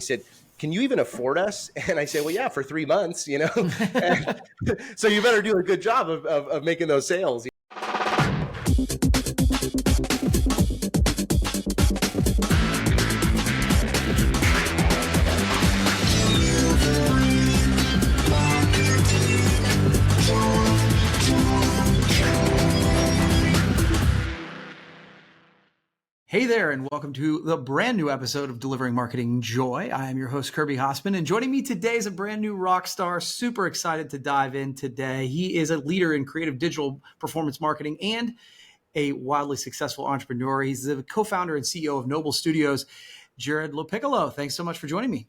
said, can you even afford us? And I said, well, yeah, for 3 months, and so you better do a good job of making those sales. Hey there, and welcome to the brand new episode of Delivering Marketing Joy. I am your host, Kirby Hossman, and joining me today is a brand new rock star. Super excited to dive in today. He is a leader in creative digital performance marketing and a wildly successful entrepreneur. He's the co-founder and CEO of Noble Studios, Jarrod Lopiccolo. Thanks so much for joining me.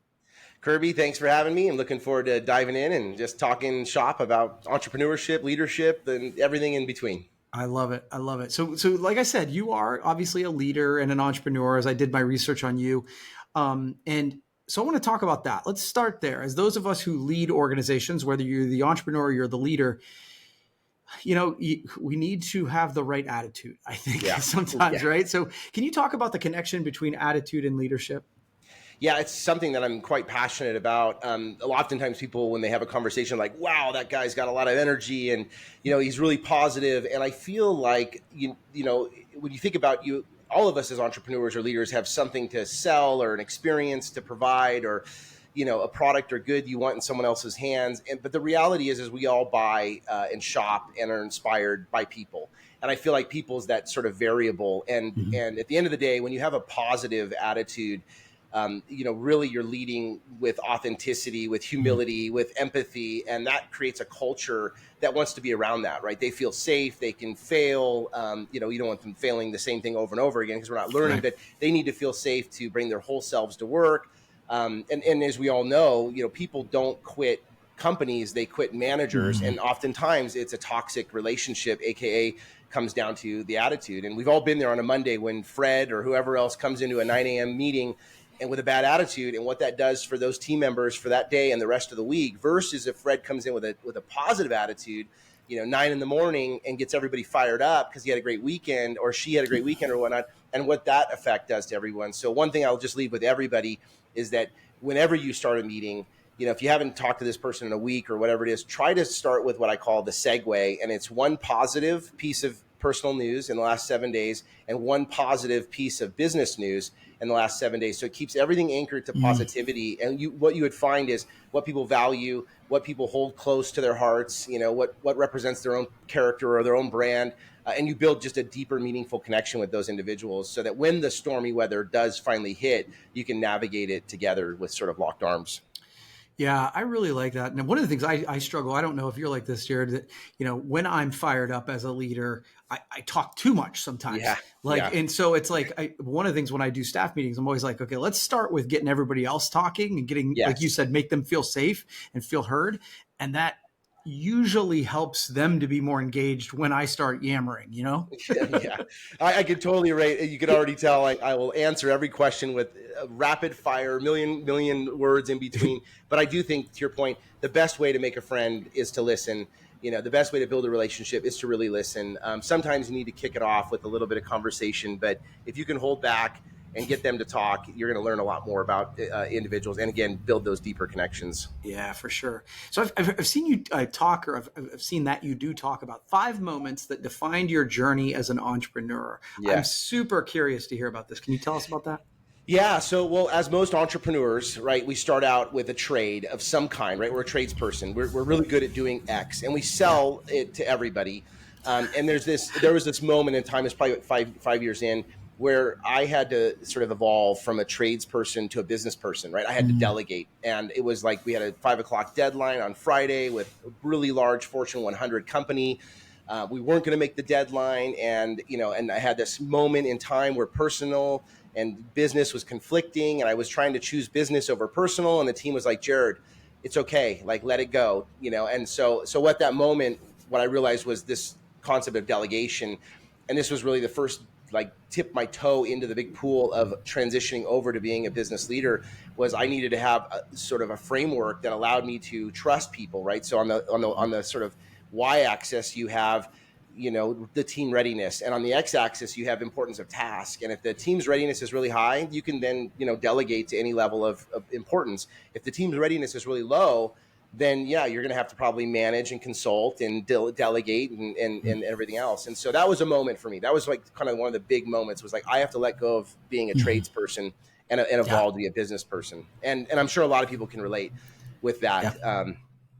Kirby, thanks for having me. I'm looking forward to diving in and just talking shop about entrepreneurship, leadership, and everything in between. I love it. I love it. So like I said, you are obviously a leader and an entrepreneur, as I did my research on you. And so I want to talk about that. Let's start there. As those of us who lead organizations, whether you're the entrepreneur or you're the leader, we need to have the right attitude, I think, sometimes, right? So can you talk about the connection between attitude and leadership? Yeah, it's something that I'm quite passionate about. Oftentimes people, when they have a conversation like, wow, that guy's got a lot of energy and, he's really positive. And I feel like, when you think about all of us as entrepreneurs or leaders have something to sell or an experience to provide or, a product or good you want in someone else's hands. But the reality is we all buy and shop and are inspired by people. And I feel like people is that sort of variable. And at the end of the day, when you have a positive attitude, really you're leading with authenticity, with humility, with empathy, and that creates a culture that wants to be around that, right? They feel safe, they can fail. You don't want them failing the same thing over and over again because we're not learning, but they need to feel safe to bring their whole selves to work. And as we all know, people don't quit companies, they quit managers. And oftentimes it's a toxic relationship, AKA comes down to the attitude. And we've all been there on a Monday when Fred or whoever else comes into a 9 a.m. meeting and with a bad attitude, and what that does for those team members for that day and the rest of the week, versus if Fred comes in with a positive attitude, 9 in the morning and gets everybody fired up because he had a great weekend or she had a great weekend or whatnot, and what that effect does to everyone. So one thing I'll just leave with everybody is that whenever you start a meeting, if you haven't talked to this person in a week or whatever it is, try to start with what I call the segue. And it's one positive piece of personal news in the last 7 days and one positive piece of business news in the last 7 days. So it keeps everything anchored to positivity. And what you would find is what people value, what people hold close to their hearts, what represents their own character or their own brand. And you build just a deeper, meaningful connection with those individuals so that when the stormy weather does finally hit, you can navigate it together with sort of locked arms. Yeah, I really like that. And one of the things I struggle, I don't know if you're like this, Jarrod, that, when I'm fired up as a leader, I talk too much sometimes. And so it's like, one of the things when I do staff meetings, I'm always like, okay, let's start with getting everybody else talking and getting, like you said, make them feel safe and feel heard. And that usually helps them to be more engaged when I start yammering, I could totally relate. You could already tell I will answer every question with rapid fire, million words in between. But I do think, to your point, the best way to make a friend is to listen. The best way to build a relationship is to really listen. Sometimes you need to kick it off with a little bit of conversation, but if you can hold back and get them to talk, you're going to learn a lot more about individuals and, again, build those deeper connections. Yeah, for sure. So I've seen you talk, or I've seen that you do talk about 5 moments that defined your journey as an entrepreneur. Yeah. I'm super curious to hear about this. Can you tell us about that? Yeah. So, as most entrepreneurs, right, we start out with a trade of some kind, right? We're a tradesperson. We're really good at doing X and we sell it to everybody. And there was this moment in time, it's probably five years in, where I had to sort of evolve from a tradesperson to a business person, right? I had to delegate. And it was like we had a 5 o'clock deadline on Friday with a really large Fortune 100 company. We weren't going to make the deadline. And, and I had this moment in time where personal and business was conflicting. And I was trying to choose business over personal. And the team was like, Jarrod, it's okay. Like, let it go, And so at that moment, what I realized was this concept of delegation. And this was really the first tip my toe into the big pool of transitioning over to being a business leader. Was I needed to have a sort of a framework that allowed me to trust people, right? So on the sort of y-axis, you have the team readiness. And on the x-axis, you have importance of task. And if the team's readiness is really high, you can then, delegate to any level of importance. If the team's readiness is really low, then you're going to have to probably manage and consult and delegate and everything else. And so that was a moment for me. That was like kind of one of the big moments, was like, I have to let go of being a tradesperson and evolve to be a business person. And I'm sure a lot of people can relate with that.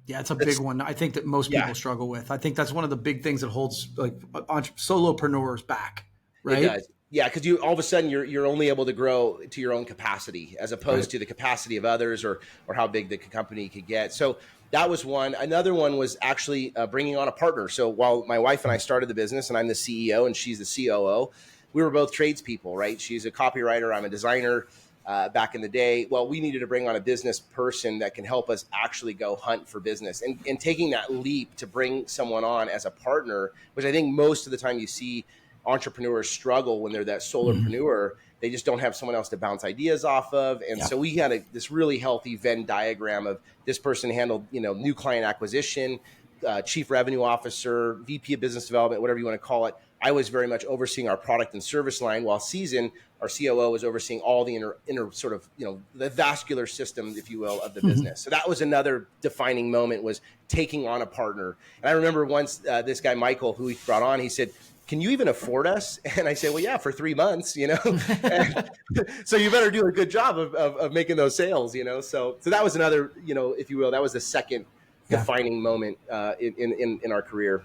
Yeah. It's a big one. I think that most people struggle with. I think that's one of the big things that holds like solopreneurs back, right? It does. Yeah, because all of a sudden you're only able to grow to your own capacity, as opposed to the capacity of others or how big the company could get. So that was one. Another one was actually bringing on a partner. So while my wife and I started the business, and I'm the CEO and she's the COO, we were both tradespeople, right? She's a copywriter, I'm a designer. Back in the day, well, we needed to bring on a business person that can help us actually go hunt for business, and taking that leap to bring someone on as a partner, which I think most of the time you see entrepreneurs struggle when they're that solopreneur. They just don't have someone else to bounce ideas off of. And so we had this really healthy Venn diagram of this person handled, new client acquisition, chief revenue officer, VP of business development, whatever you want to call it. I was very much overseeing our product and service line, while Season, our COO, was overseeing all the inner sort of, the vascular system, if you will, of the business. So that was another defining moment, was taking on a partner. And I remember once this guy, Michael, who he brought on, he said, can you even afford us? And I said, well, yeah, for 3 months, And so you better do a good job of making those sales, So that was another, if you will, that was the second defining moment in our career.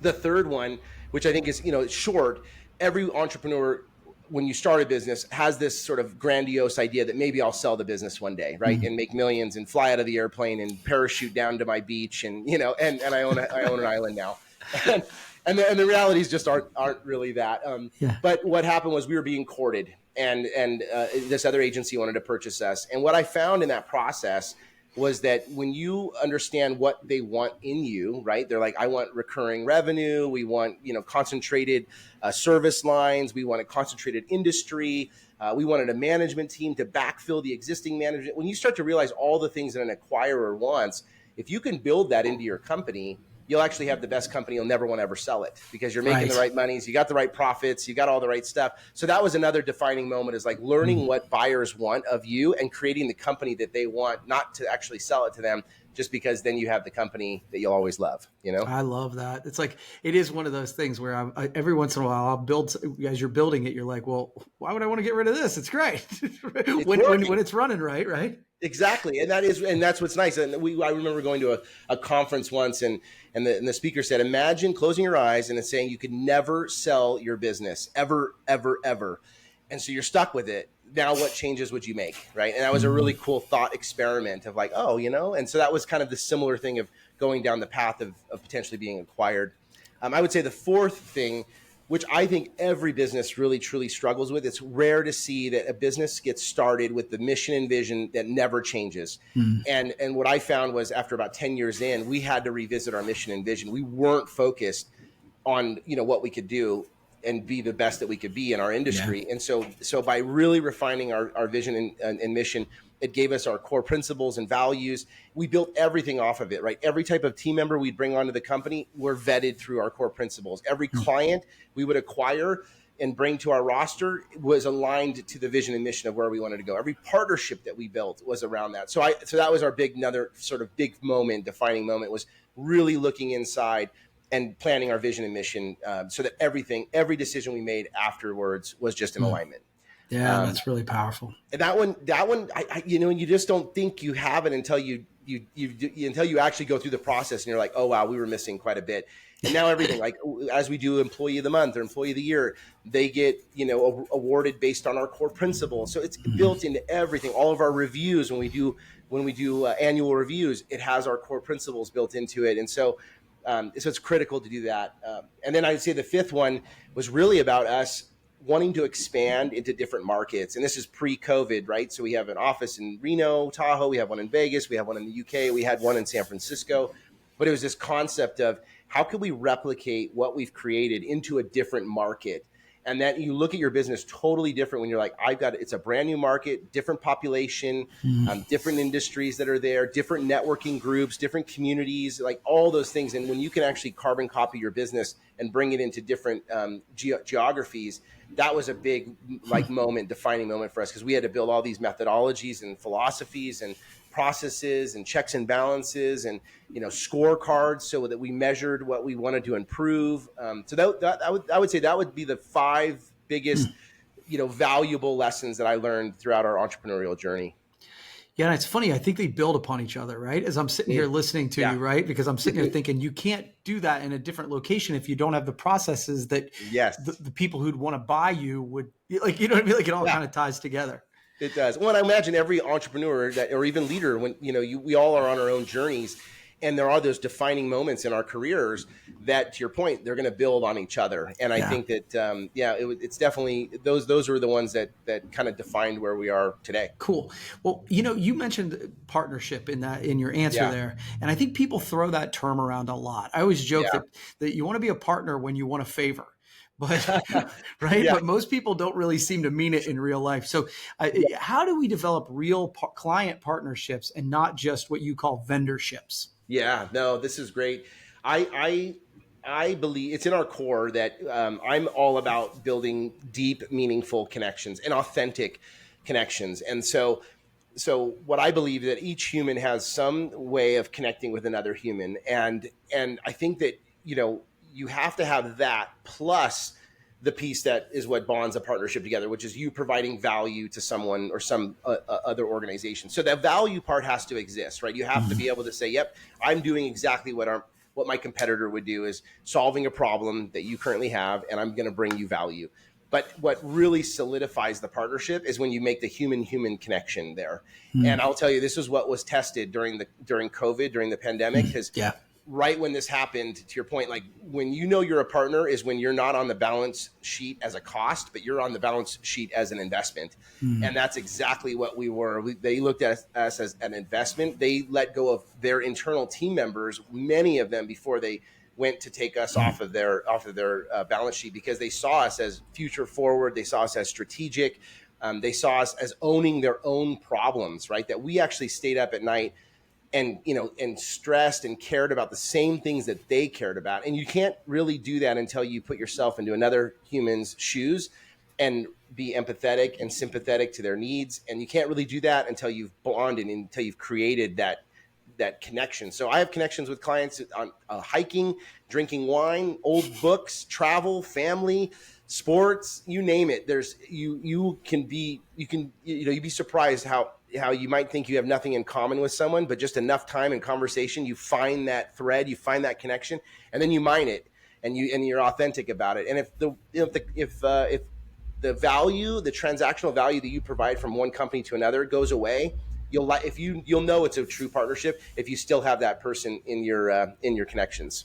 The third one, which I think is, short, every entrepreneur, when you start a business, has this sort of grandiose idea that maybe I'll sell the business one day, right? And make millions and fly out of the airplane and parachute down to my beach. And, and I own an island now. And the realities just aren't really that. But what happened was we were being courted, and this other agency wanted to purchase us. And what I found in that process was that when you understand what they want in you, right? They're like, I want recurring revenue. We want, concentrated service lines. We want a concentrated industry. We wanted a management team to backfill the existing management. When you start to realize all the things that an acquirer wants, if you can build that into your company, you'll actually have the best company. You'll never want to ever sell it, because you're making the right monies. You got the right profits. You got all the right stuff. So that was another defining moment, is like learning what buyers want of you and creating the company that they want, not to actually sell it to them, just because then you have the company that you'll always love, I love that. It's like, it is one of those things where every once in a while I'll build, as you're building it, you're like, well, why would I want to get rid of this? It's great. when it's running right? Exactly. And that's what's nice. And I remember going to a conference once, and the speaker said, imagine closing your eyes and then saying you could never sell your business ever, ever, ever. And so you're stuck with it. Now what changes would you make? Right. And that was a really cool thought experiment of like, and so that was kind of the similar thing of going down the path of potentially being acquired. I would say the fourth thing, which I think every business really, truly struggles with. It's rare to see that a business gets started with the mission and vision that never changes. And what I found was, after about 10 years in, we had to revisit our mission and vision. We weren't focused on, what we could do and be the best that we could be in our industry. And so by really refining our vision and mission, it gave us our core principles and values. We built everything off of it, right? Every type of team member we'd bring onto the company were vetted through our core principles. Every client we would acquire and bring to our roster was aligned to the vision and mission of where we wanted to go. Every partnership that we built was around that. So that was our another sort of big moment, defining moment, was really looking inside and planning our vision and mission, so that every decision we made afterwards was just in alignment. Yeah, that's really powerful. And that one, you just don't think you have it until you actually go through the process, and you're like, oh wow, we were missing quite a bit. And now everything, like as we do Employee of the Month or Employee of the Year, they get awarded based on our core principles. So it's built into everything. All of our reviews, when we do annual reviews, it has our core principles built into it. And so it's critical to do that. And then I would say the fifth one was really about us wanting to expand into different markets. And this is pre-COVID, right? So we have an office in Reno, Tahoe. We have one in Vegas. We have one in the UK. We had one in San Francisco. But it was this concept of how can we replicate what we've created into a different market? And then you look at your business totally different when you're like, it's a brand new market, different population, different industries that are there, different networking groups, different communities, like all those things. And when you can actually carbon copy your business and bring it into different geographies, that was a big defining moment for us, because we had to build all these methodologies and philosophies and processes and checks and balances and scorecards, so that we measured what we wanted to improve. So I would say that would be the 5 biggest valuable lessons that I learned throughout our entrepreneurial journey. Yeah, and it's funny. I think they build upon each other, right? As I'm sitting here listening to you, right? Because I'm sitting here thinking you can't do that in a different location if you don't have the processes that the people who'd want to buy you would, like, you know what I mean? Like, it all kind of ties together. It does. Well, I imagine every entrepreneur or even leader, when we all are on our own journeys, and there are those defining moments in our careers that, to your point, they're going to build on each other. And I think that, it's definitely those are the ones that kind of defined where we are today. Cool. Well, you mentioned partnership in your answer there. And I think people throw that term around a lot. I always joke that you want to be a partner when you want a favor. But right. But most people don't really seem to mean it in real life. So how do we develop real client partnerships and not just what you call vendorships? Yeah, no, this is great. I believe it's in our core that I'm all about building deep, meaningful connections and authentic connections. And so what I believe that each human has some way of connecting with another human. And I think that, you have to have that plus the piece that is what bonds a partnership together, which is you providing value to someone or some other organization. So that value part has to exist, right? You have to be able to say, yep, I'm doing exactly what my competitor would do, is solving a problem that you currently have, and I'm going to bring you value. But what really solidifies the partnership is when you make the human-human connection there. And I'll tell you, this is what was tested during COVID, during the pandemic, because right when this happened, to your point, like when you're a partner is when you're not on the balance sheet as a cost, but you're on the balance sheet as an investment. And that's exactly what we were. They looked at us as an investment. They let go of their internal team members, many of them, before they went to take us off of their balance sheet, because they saw us as future forward. They saw us as strategic. They saw us as owning their own problems, right? That we actually stayed up at night and stressed and cared about the same things that they cared about. And you can't really do that until you put yourself into another human's shoes and be empathetic and sympathetic to their needs. And you can't really do that until you've bonded, until you've created that connection. So I have connections with clients on hiking, drinking wine, old books, travel, family, sports, you name it. You'd be surprised how you might think you have nothing in common with someone, but just enough time and conversation, you find that thread, you find that connection, and then you mine it, and you're authentic about it. And if the value, the transactional value that you provide from one company to another goes away, you'll know it's a true partnership if you still have that person in your connections.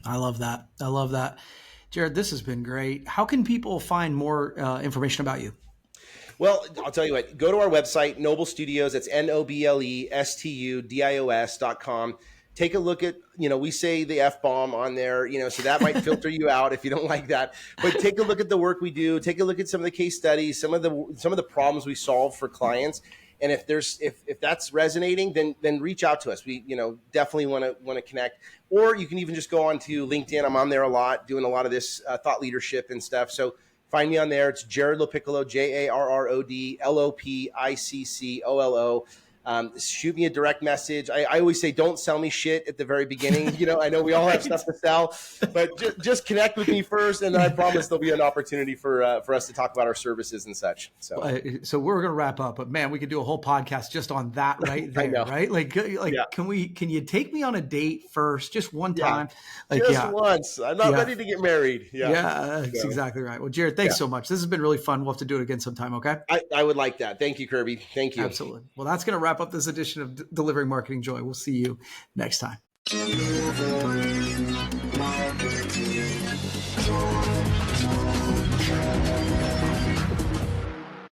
I love that. Jarrod, this has been great. How can people find more information about you? Well, I'll tell you what, go to our website, Noble Studios. It's NOBLESTUDIOS.com. Take a look at, we say the F-bomb on there, so that might filter you out if you don't like that. But take a look at the work we do. Take a look at some of the case studies, some of the problems we solve for clients. And if that's resonating, then reach out to us. We, definitely want to connect. Or you can even just go on to LinkedIn. I'm on there a lot, doing a lot of this thought leadership and stuff. So find me on there. It's Jarrod Lopiccolo, JARROD LOPICCOLO. Shoot me a direct message. I always say, don't sell me shit at the very beginning. I know we all have stuff to sell, but just connect with me first, and I promise there'll be an opportunity for us to talk about our services and such. So we're going to wrap up, but man, we could do a whole podcast just on that right there, right? Can you take me on a date first, just one time? Once. I'm not ready to get married. That's exactly right. Well, Jarrod, thanks so much. This has been really fun. We'll have to do it again sometime. Okay. I would like that. Thank you, Kirby. Thank you. Absolutely. Well, that's going to wrap up this edition of Delivering Marketing Joy. We'll see you next time.